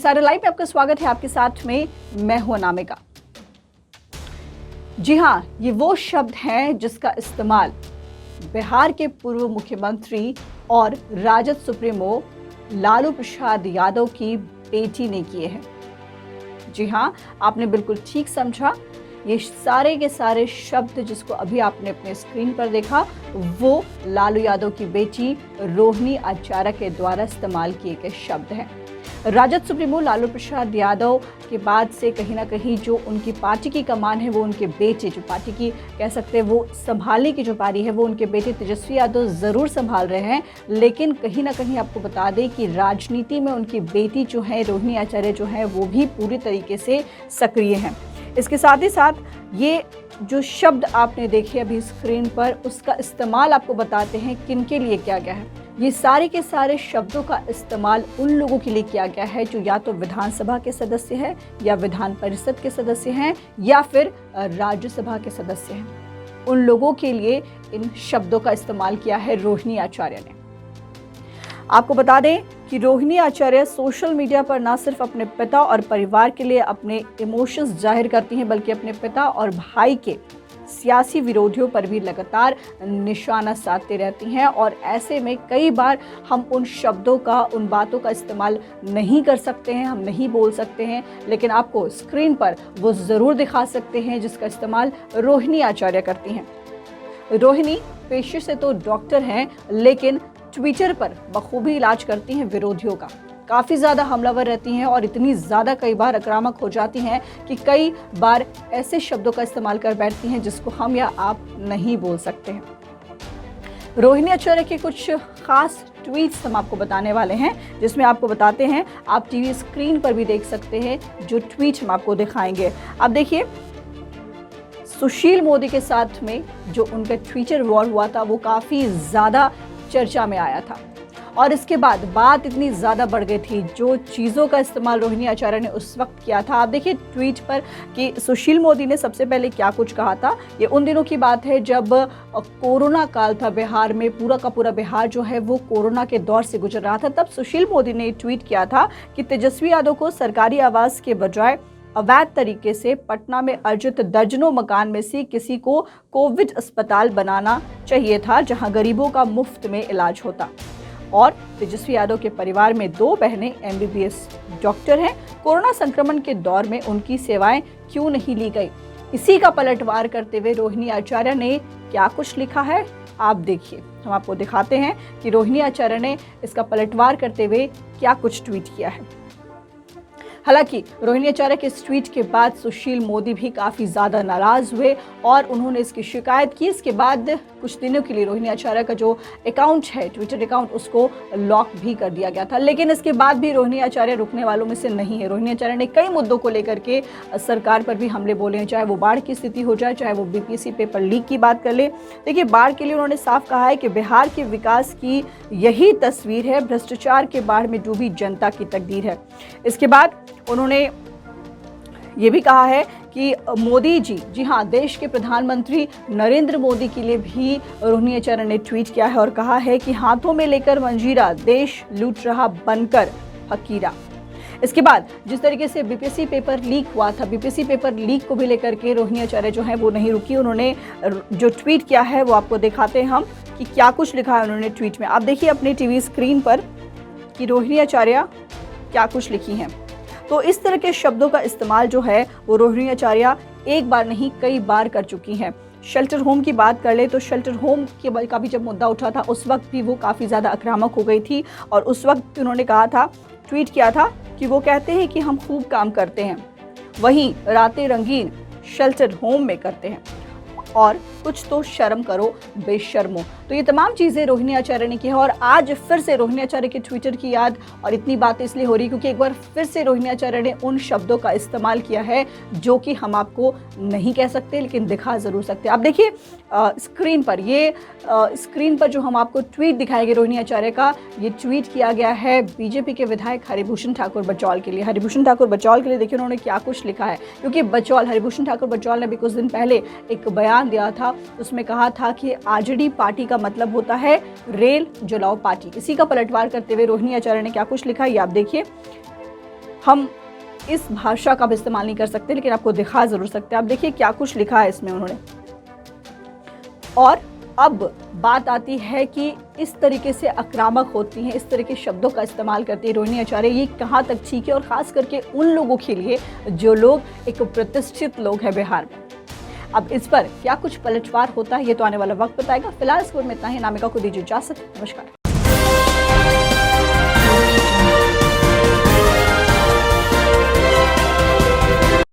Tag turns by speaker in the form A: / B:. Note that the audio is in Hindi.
A: सारे लाइव में आपका स्वागत है। आपके साथ में मैं हूं अनामिका। जी हाँ, ये वो शब्द हैं जिसका इस्तेमाल बिहार के पूर्व मुख्यमंत्री और राजद सुप्रीमो लालू प्रसाद यादव की बेटी ने किए हैं। जी हाँ, आपने बिल्कुल ठीक समझा। ये सारे के सारे शब्द जिसको अभी आपने अपने स्क्रीन पर देखा, वो लालू यादव की बेटी रोहिणी आचार्य के द्वारा इस्तेमाल किए गए शब्द हैं। राजद सुप्रीमो लालू प्रसाद यादव के बाद से कहीं ना कहीं जो उनकी पार्टी की कमान है, वो उनके बेटे, जो पार्टी की कह सकते हैं वो संभालने की जो पारी है, वो उनके बेटे तेजस्वी यादव ज़रूर संभाल रहे हैं। लेकिन कहीं ना कहीं आपको बता दें कि राजनीति में उनकी बेटी जो है रोहिणी आचार्य जो है, वो भी पूरी तरीके से सक्रिय हैं। इसके साथ ही साथ ये जो शब्द आपने देखे अभी स्क्रीन पर, उसका इस्तेमाल आपको बताते हैं किन के लिए किया गया है। ये सारे के सारे शब्दों का इस्तेमाल उन लोगों के लिए किया गया है जो या तो विधानसभा के सदस्य हैं, या विधान परिषद के सदस्य हैं, या फिर राज्यसभा के सदस्य हैं। उन लोगों के लिए इन शब्दों का इस्तेमाल किया है रोहिणी आचार्य ने। आपको बता दें कि रोहिणी आचार्य सोशल मीडिया पर न सिर्फ अपने पिता और परिवार के लिए अपने इमोशंस जाहिर करती हैं, बल्कि अपने पिता और भाई के सियासी विरोधियों पर भी लगातार निशाना साधती रहती हैं। और ऐसे में कई बार हम उन शब्दों का, उन बातों का इस्तेमाल नहीं कर सकते हैं, हम नहीं बोल सकते हैं, लेकिन आपको स्क्रीन पर वो ज़रूर दिखा सकते हैं जिसका इस्तेमाल रोहिणी आचार्य करती हैं। रोहिणी पेशे से तो डॉक्टर हैं, लेकिन ट्विटर पर बखूबी इलाज करती हैं विरोधियों का। काफ़ी ज़्यादा हमलावर रहती हैं और इतनी ज़्यादा कई बार आक्रामक हो जाती हैं कि कई बार ऐसे शब्दों का इस्तेमाल कर बैठती हैं जिसको हम या आप नहीं बोल सकते हैं। रोहिणी आचार्य के कुछ खास ट्वीट्स हम आपको बताने वाले हैं, जिसमें आपको बताते हैं, आप टीवी स्क्रीन पर भी देख सकते हैं जो ट्वीट हम आपको दिखाएंगे। अब देखिए, सुशील मोदी के साथ में जो उनका ट्विटर वॉर हुआ था, वो काफ़ी ज़्यादा चर्चा में आया था और इसके बाद बात इतनी ज़्यादा बढ़ गई थी। जो चीज़ों का इस्तेमाल रोहिणी आचार्य ने उस वक्त किया था, आप देखिए ट्वीट पर कि सुशील मोदी ने सबसे पहले क्या कुछ कहा था। ये उन दिनों की बात है जब कोरोना काल था बिहार में, पूरा का पूरा बिहार जो है वो कोरोना के दौर से गुजर रहा था। तब सुशील मोदी ने ट्वीट किया था कि तेजस्वी यादव को सरकारी आवास के बजाय अवैध तरीके से पटना में अर्जित दर्जनों मकान में से किसी को कोविड अस्पताल बनाना चाहिए था, जहां गरीबों का मुफ्त में इलाज होता। और तेजस्वी यादव के परिवार में 2 बहनें MBBS डॉक्टर हैं। कोरोना संक्रमण के दौर में उनकी सेवाएं क्यों नहीं ली गई? इसी का पलटवार करते हुए रोहिणी आचार्य ने क्या कुछ लिखा है, आप देखिए। हम आपको दिखाते हैं कि रोहिणी आचार्य ने इसका पलटवार करते हुए क्या कुछ ट्वीट किया है। हालांकि रोहिणी आचार्य के इस ट्वीट के बाद सुशील मोदी भी काफ़ी ज़्यादा नाराज़ हुए और उन्होंने इसकी शिकायत की। इसके बाद कुछ दिनों के लिए रोहिणी आचार्य का जो अकाउंट है, ट्विटर अकाउंट, उसको लॉक भी कर दिया गया था। लेकिन इसके बाद भी रोहिणी आचार्य रुकने वालों में से नहीं है। रोहिणी आचार्य ने कई मुद्दों को लेकर के सरकार पर भी हमले बोले हैं, चाहे वो बाढ़ की स्थिति हो जाए, चाहे वो BPSC पेपर लीक की बात कर ले। देखिए, बाढ़ के लिए उन्होंने साफ कहा है कि बिहार के विकास की यही तस्वीर है, भ्रष्टाचार के बाढ़ में डूबी जनता की तकदीर है। इसके बाद उन्होंने ये भी कहा है कि मोदी जी हाँ, देश के प्रधानमंत्री नरेंद्र मोदी के लिए भी रोहिणी आचार्य ने ट्वीट किया है और कहा है कि हाथों में लेकर मंजीरा, देश लूट रहा बनकर फकीरा। इसके बाद जिस तरीके से BPSC पेपर लीक हुआ था, BPSC पेपर लीक को भी लेकर के रोहिणी आचार्य जो है वो नहीं रुकी। उन्होंने जो ट्वीट किया है वो आपको दिखाते हैं हम कि क्या कुछ लिखा है उन्होंने ट्वीट में। आप देखिए अपने टीवी स्क्रीन पर कि रोहिणी आचार्य क्या कुछ लिखी हैं। तो इस तरह के शब्दों का इस्तेमाल जो है वो रोहिणी आचार्य एक बार नहीं कई बार कर चुकी हैं। शेल्टर होम की बात कर ले तो शेल्टर होम के का भी जब मुद्दा उठा था, उस वक्त भी वो काफ़ी ज़्यादा आक्रामक हो गई थी और उस वक्त उन्होंने कहा था, ट्वीट किया था कि वो कहते हैं कि हम खूब काम करते हैं, वहीं रातें रंगीन शेल्टर होम में करते हैं, और कुछ तो शर्म करो बेशर्मो। तो ये तमाम चीज़ें रोहिणी आचार्य ने की है और आज फिर से रोहिणी आचार्य के ट्विटर की याद और इतनी बातें इसलिए हो रही क्योंकि एक बार फिर से रोहिणी आचार्य ने उन शब्दों का इस्तेमाल किया है जो कि हम आपको नहीं कह सकते लेकिन दिखा ज़रूर सकते हैं। आप देखिए स्क्रीन पर, ये स्क्रीन पर जो हम आपको ट्वीट दिखाएंगे रोहिणी आचार्य का, ये ट्वीट किया गया है बीजेपी के विधायक हरिभूषण ठाकुर बचौल के लिए। हरिभूषण ठाकुर बचौल के लिए देखिए उन्होंने क्या कुछ लिखा है, क्योंकि हरिभूषण ठाकुर बचौल ने भी कुछ दिन पहले एक बयान दिया था, उसमें कहा था कि आरजेडी पार्टी का मतलब होता है रेल जलाओ पार्टी। इसी का पलटवार करते हुए रोहिणी आचार्य ने क्या कुछ लिखा है ये आप देखिए। हम इस भाषा का भी इस्तेमाल नहीं कर सकते, लेकिन आपको दिखा ज़रूर सकते हैं। आप देखिए क्या कुछ लिखा है इसमें उन्होंने। और अब बात आती है कि इस तरीके से आक्रामक होती हैं, इस तरह के शब्दों का इस्तेमाल करती है रोहिणी आचार्य, ये कहाँ तक ठीक है, और ख़ास करके उन लोगों के लिए जो लोग एक प्रतिष्ठित लोग हैं बिहार में। अब इस पर क्या कुछ पलटवार होता है, ये तो आने वाला वक्त बताएगा। फिलहाल इस खबर में इतना ही। नामिका को दीजिए इजाज़त। नमस्कार।